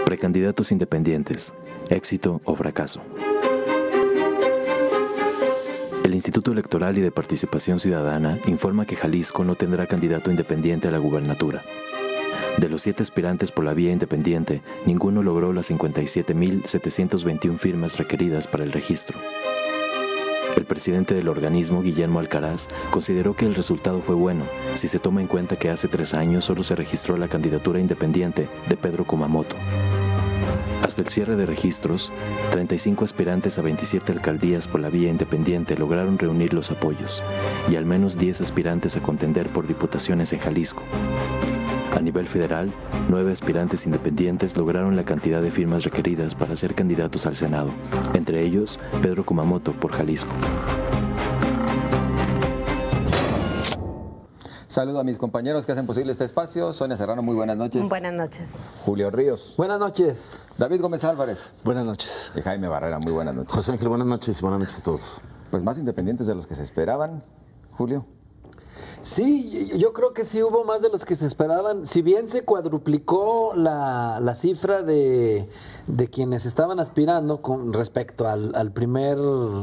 Precandidatos independientes, éxito o fracaso. El Instituto Electoral y de Participación Ciudadana informa que Jalisco no tendrá candidato independiente a la gubernatura. De los 7 aspirantes por la vía independiente, ninguno logró las 57.721 firmas requeridas para el registro. El presidente del organismo, Guillermo Alcaraz, consideró que el resultado fue bueno, si se toma en cuenta que hace 3 años solo se registró la candidatura independiente de Pedro Kumamoto. Hasta el cierre de registros, 35 aspirantes a 27 alcaldías por la vía independiente lograron reunir los apoyos, y al menos 10 aspirantes a contender por diputaciones en Jalisco. A nivel federal, 9 aspirantes independientes lograron la cantidad de firmas requeridas para ser candidatos al Senado, entre ellos Pedro Kumamoto por Jalisco. Saludo a mis compañeros que hacen posible este espacio. Sonia Serrano, muy buenas noches. Buenas noches. Julio Ríos. Buenas noches. David Gómez Álvarez. Buenas noches. Y Jaime Barrera, muy buenas noches. José Ángel, buenas noches y buenas noches a todos. Pues más independientes de los que se esperaban, Julio. Sí, yo creo que sí hubo más de los que se esperaban. Si bien se cuadruplicó la cifra de quienes estaban aspirando con respecto al primer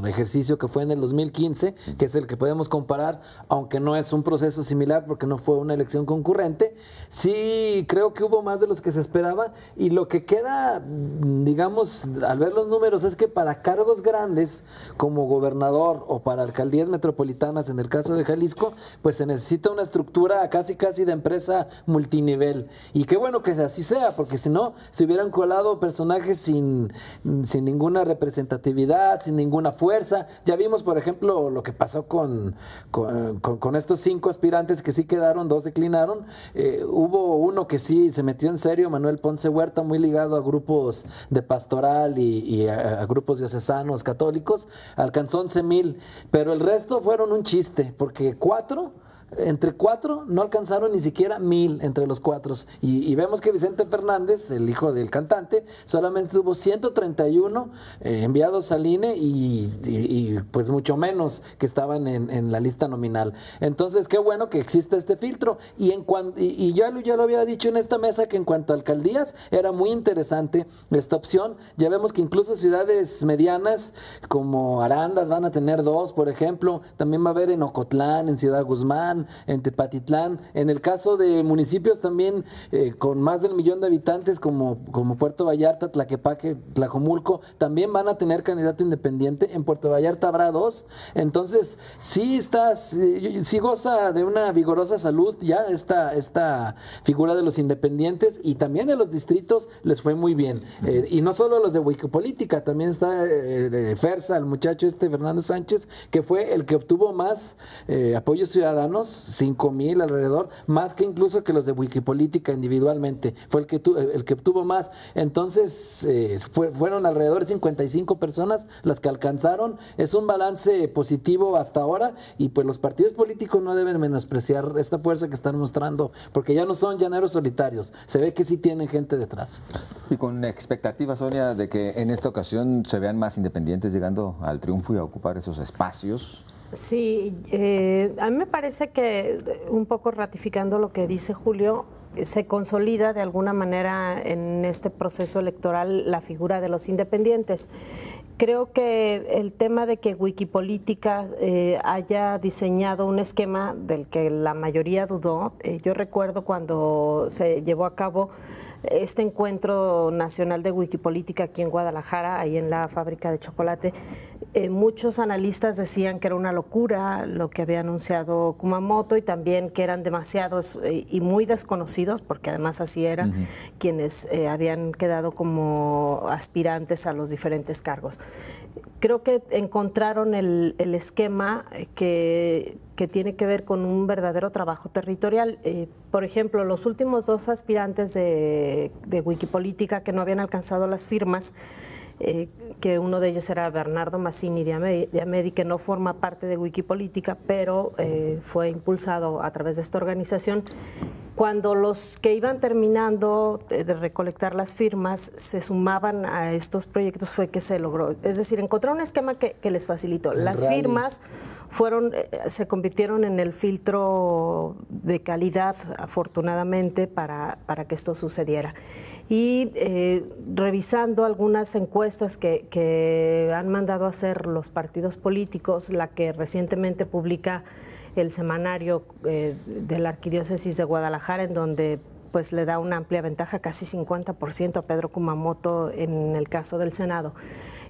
ejercicio que fue en el 2015, que es el que podemos comparar, aunque no es un proceso similar porque no fue una elección concurrente, sí creo que hubo más de los que se esperaba, y lo que queda, digamos, al ver los números, es que para cargos grandes como gobernador o para alcaldías metropolitanas, en el caso de Jalisco, pues se necesita una estructura casi de empresa multinivel. Y qué bueno que así sea, porque si no, se hubieran colado personajes sin ninguna representatividad, sin ninguna fuerza. Ya vimos, por ejemplo, lo que pasó con estos 5 aspirantes que sí quedaron, 2 declinaron. Hubo uno que sí se metió en serio, Manuel Ponce Huerta, muy ligado a grupos de pastoral y a grupos diocesanos católicos, alcanzó 11,000, pero el resto fueron un chiste, porque entre 4 no alcanzaron ni siquiera 1,000 entre los 4. Y vemos que Vicente Fernández, el hijo del cantante, solamente tuvo 131 enviados al INE y pues mucho menos que estaban en la lista nominal. Entonces, qué bueno que existe este filtro. Y ya lo había dicho en esta mesa, que en cuanto a alcaldías, era muy interesante esta opción. Ya vemos que incluso ciudades medianas como Arandas van a tener 2, por ejemplo. También va a haber en Ocotlán, en Ciudad Guzmán, en Tepatitlán. En el caso de municipios también con más del 1,000,000 de habitantes como Puerto Vallarta, Tlaquepaque, Tlajomulco, también van a tener candidato independiente. En Puerto Vallarta habrá 2. Entonces sí goza de una vigorosa salud ya esta figura de los independientes, y también de los distritos les fue muy bien. Y no solo los de Wikipolítica, también está Fersa, el muchacho Fernando Sánchez, que fue el que obtuvo más apoyos ciudadanos, 5,000 alrededor, más que incluso que los de Wikipolítica individualmente. Fue el que obtuvo más. Entonces, fueron alrededor de 55 personas las que alcanzaron. Es un balance positivo hasta ahora, y pues los partidos políticos no deben menospreciar esta fuerza que están mostrando, porque ya no son llaneros solitarios. Se ve que sí tienen gente detrás. Y con expectativa, Sonia, de que en esta ocasión se vean más independientes llegando al triunfo y a ocupar esos espacios. Sí, a mí me parece que, un poco ratificando lo que dice Julio, se consolida de alguna manera en este proceso electoral la figura de los independientes. Creo que el tema de que Wikipolítica haya diseñado un esquema del que la mayoría dudó, yo recuerdo cuando se llevó a cabo este encuentro nacional de Wikipolítica aquí en Guadalajara, ahí en la fábrica de chocolate, muchos analistas decían que era una locura lo que había anunciado Kumamoto, y también que eran demasiados y muy desconocidos, porque además así eran quienes habían quedado como aspirantes a los diferentes cargos. Creo que encontraron el esquema que tiene que ver con un verdadero trabajo territorial. Por ejemplo, los últimos 2 aspirantes de Wikipolítica que no habían alcanzado las firmas, que uno de ellos era Bernardo Mazzini de Amedi, que no forma parte de Wikipolítica, pero fue impulsado a través de esta organización. Cuando los que iban terminando de recolectar las firmas se sumaban a estos proyectos, fue que se logró. Es decir, encontraron un esquema que les facilitó. Las firmas se convirtieron en el filtro de calidad, afortunadamente, para que esto sucediera. Y revisando algunas encuestas que han mandado a hacer los partidos políticos, la que recientemente publica el semanario de la Arquidiócesis de Guadalajara, en donde pues le da una amplia ventaja, casi 50% a Pedro Kumamoto en el caso del Senado.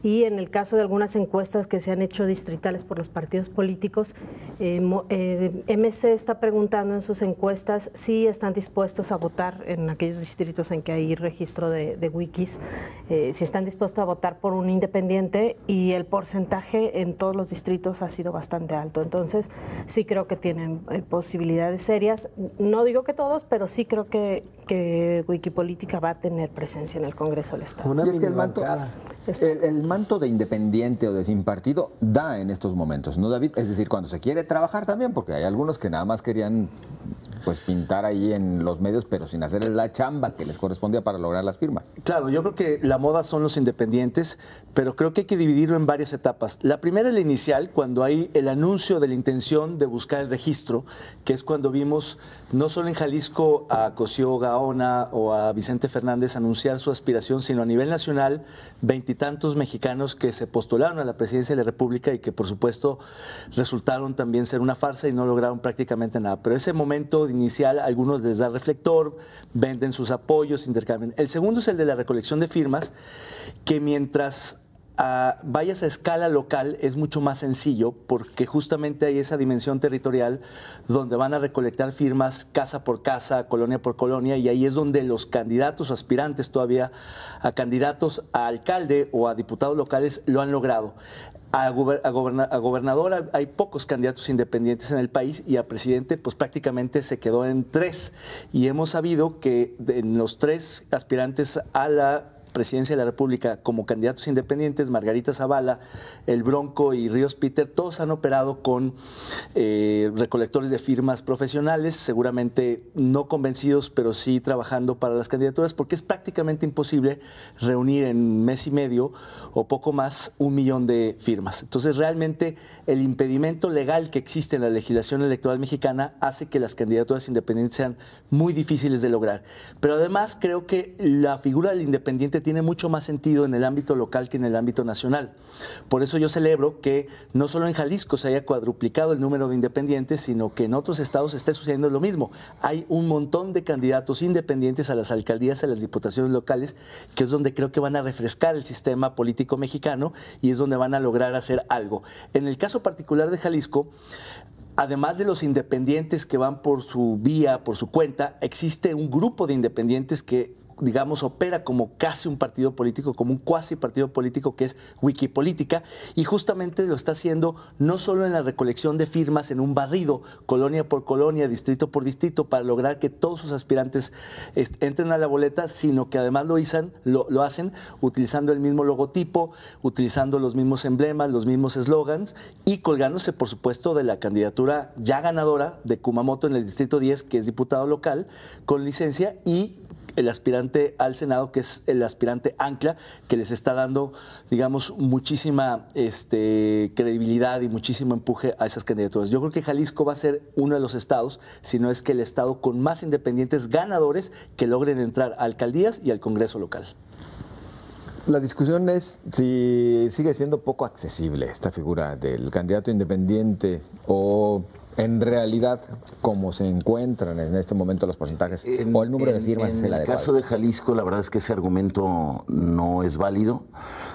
Y en el caso de algunas encuestas que se han hecho distritales por los partidos políticos, MC está preguntando en sus encuestas si están dispuestos a votar en aquellos distritos en que hay registro de wikis, si están dispuestos a votar por un independiente, y el porcentaje en todos los distritos ha sido bastante alto. Entonces sí creo que tienen posibilidades serias. No digo que todos, pero sí creo que Wikipolítica va a tener presencia en el Congreso del Estado. Y es que el manto de independiente o de sin partido da en estos momentos, ¿no, David? Es decir, cuando se quiere trabajar también, porque hay algunos que nada más querían pues pintar ahí en los medios, pero sin hacer la chamba que les correspondía para lograr las firmas. Claro, yo creo que la moda son los independientes, pero creo que hay que dividirlo en varias etapas. La primera es la inicial, cuando hay el anuncio de la intención de buscar el registro, que es cuando vimos no solo en Jalisco a Cosío Gaona o a Vicente Fernández anunciar su aspiración, sino a nivel nacional, 20 y tantos mexicanos que se postularon a la presidencia de la República y que por supuesto resultaron también ser una farsa y no lograron prácticamente nada. Pero ese momento inicial, a algunos les da reflector, venden sus apoyos, intercambian. El segundo es el de la recolección de firmas, que mientras vayas a escala local es mucho más sencillo, porque justamente hay esa dimensión territorial donde van a recolectar firmas casa por casa, colonia por colonia, y ahí es donde los candidatos o aspirantes todavía a candidatos a alcalde o a diputados locales lo han logrado. A gobernador hay pocos candidatos independientes en el país, y a presidente pues prácticamente se quedó en 3. Y hemos sabido que en los 3 aspirantes a la presidencia de la República como candidatos independientes, Margarita Zavala, El Bronco y Ríos Peter, todos han operado con recolectores de firmas profesionales, seguramente no convencidos, pero sí trabajando para las candidaturas, porque es prácticamente imposible reunir en mes y medio o poco más 1 millón de firmas. Entonces, realmente el impedimento legal que existe en la legislación electoral mexicana hace que las candidaturas independientes sean muy difíciles de lograr. Pero además creo que la figura del independiente tiene mucho más sentido en el ámbito local que en el ámbito nacional. Por eso yo celebro que no solo en Jalisco se haya cuadruplicado el número de independientes, sino que en otros estados esté sucediendo lo mismo. Hay un montón de candidatos independientes a las alcaldías, a las diputaciones locales, que es donde creo que van a refrescar el sistema político mexicano y es donde van a lograr hacer algo. En el caso particular de Jalisco, además de los independientes que van por su vía, por su cuenta, existe un grupo de independientes que, digamos, opera como casi un partido político, como un cuasi partido político, que es Wikipolítica, y justamente lo está haciendo no solo en la recolección de firmas en un barrido, colonia por colonia, distrito por distrito, para lograr que todos sus aspirantes entren a la boleta, sino que además lo hacen utilizando el mismo logotipo, utilizando los mismos emblemas, los mismos eslogans, y colgándose, por supuesto, de la candidatura ya ganadora de Kumamoto en el distrito 10, que es diputado local, con licencia, y el aspirante al Senado, que es el aspirante ancla, que les está dando, digamos, muchísima credibilidad y muchísimo empuje a esas candidaturas. Yo creo que Jalisco va a ser uno de los estados, si no es que el estado con más independientes ganadores que logren entrar a alcaldías y al Congreso local. La discusión es si sigue siendo poco accesible esta figura del candidato independiente, o en realidad, como se encuentran en este momento los porcentajes o el número de firmas es el adecuado. En el caso de Jalisco, la verdad es que ese argumento no es válido,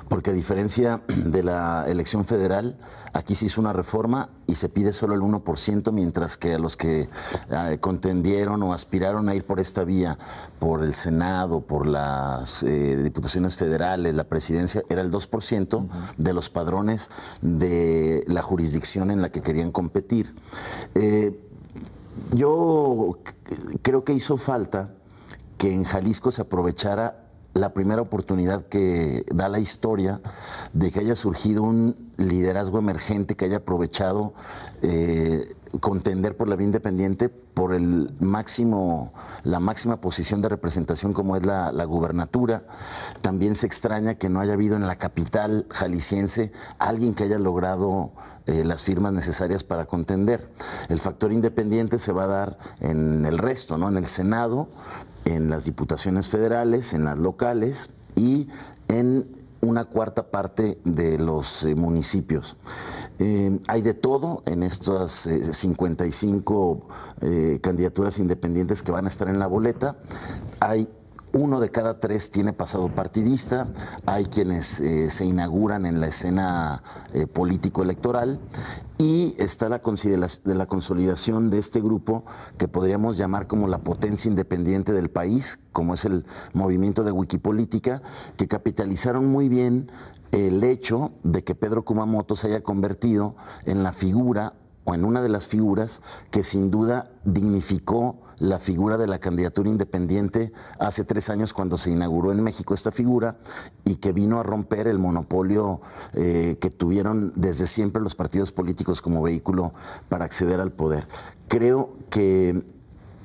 porque a diferencia de la elección federal, aquí se hizo una reforma y se pide solo el 1%, mientras que a los que contendieron o aspiraron a ir por esta vía, por el Senado, por las diputaciones federales, la presidencia, era el 2% de los padrones de la jurisdicción en la que querían competir. Yo creo que hizo falta que en Jalisco se aprovechara la primera oportunidad que da la historia de que haya surgido un liderazgo emergente que haya aprovechado contender por la vía independiente por la máxima posición de representación como es la gubernatura. También se extraña que no haya habido en la capital jalisciense alguien que haya logrado las firmas necesarias para contender. El factor independiente se va a dar en el resto, ¿no? En el Senado en las diputaciones federales, en las locales y en una cuarta parte de los municipios. Hay de todo en estas 55 candidaturas independientes que van a estar en la boleta. Hay 1 de cada 3 tiene pasado partidista, hay quienes se inauguran en la escena político-electoral y está la consolidación de este grupo que podríamos llamar como la potencia independiente del país, como es el movimiento de Wikipolítica, que capitalizaron muy bien el hecho de que Pedro Kumamoto se haya convertido en la figura o en una de las figuras que sin duda dignificó la figura de la candidatura independiente hace 3 años cuando se inauguró en México esta figura y que vino a romper el monopolio que tuvieron desde siempre los partidos políticos como vehículo para acceder al poder. Creo que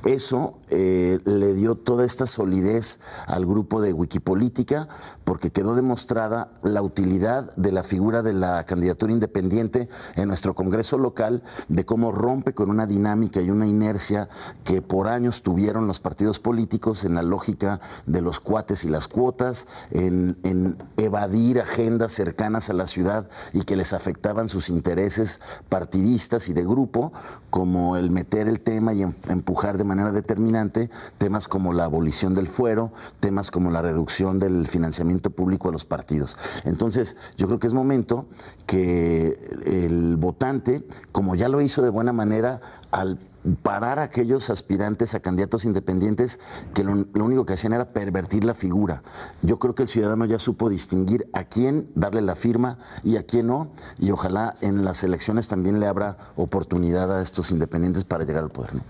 eso le dio toda esta solidez al grupo de Wikipolítica porque quedó demostrada la utilidad de la figura de la candidatura independiente en nuestro Congreso local, de cómo rompe con una dinámica y una inercia que por años tuvieron los partidos políticos en la lógica de los cuates y las cuotas, en evadir agendas cercanas a la ciudad y que les afectaban sus intereses partidistas y de grupo, como el meter el tema y empujar de manera determinante temas como la abolición del fuero, temas como la reducción del financiamiento público a los partidos. Entonces, yo creo que es momento que el votante, como ya lo hizo de buena manera al parar a aquellos aspirantes a candidatos independientes que lo único que hacían era pervertir la figura. Yo creo que el ciudadano ya supo distinguir a quién darle la firma y a quién no, y ojalá en las elecciones también le abra oportunidad a estos independientes para llegar al poder, ¿no?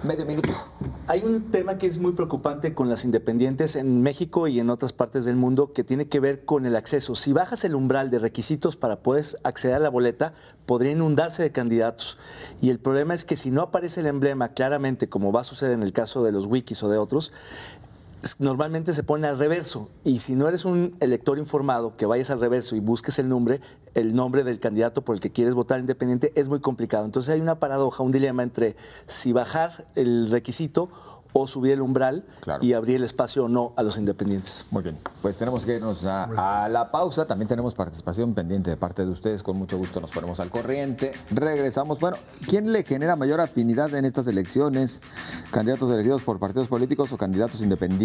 Medio minuto. Hay un tema que es muy preocupante con las independientes en México y en otras partes del mundo que tiene que ver con el acceso. Si bajas el umbral de requisitos para poder acceder a la boleta, podría inundarse de candidatos. Y el problema es que si no aparece el emblema claramente, como va a suceder en el caso de los wikis o de otros, normalmente se pone al reverso, y si no eres un elector informado que vayas al reverso y busques el nombre del candidato por el que quieres votar independiente, es muy complicado. Entonces hay una paradoja, un dilema entre si bajar el requisito o subir el umbral, claro, y abrir el espacio o no a los independientes. Muy bien, pues tenemos que irnos a la pausa. También tenemos participación pendiente de parte de ustedes. Con mucho gusto nos ponemos al corriente. Regresamos. Bueno, ¿quién le genera mayor afinidad en estas elecciones? ¿Candidatos elegidos por partidos políticos o candidatos independientes?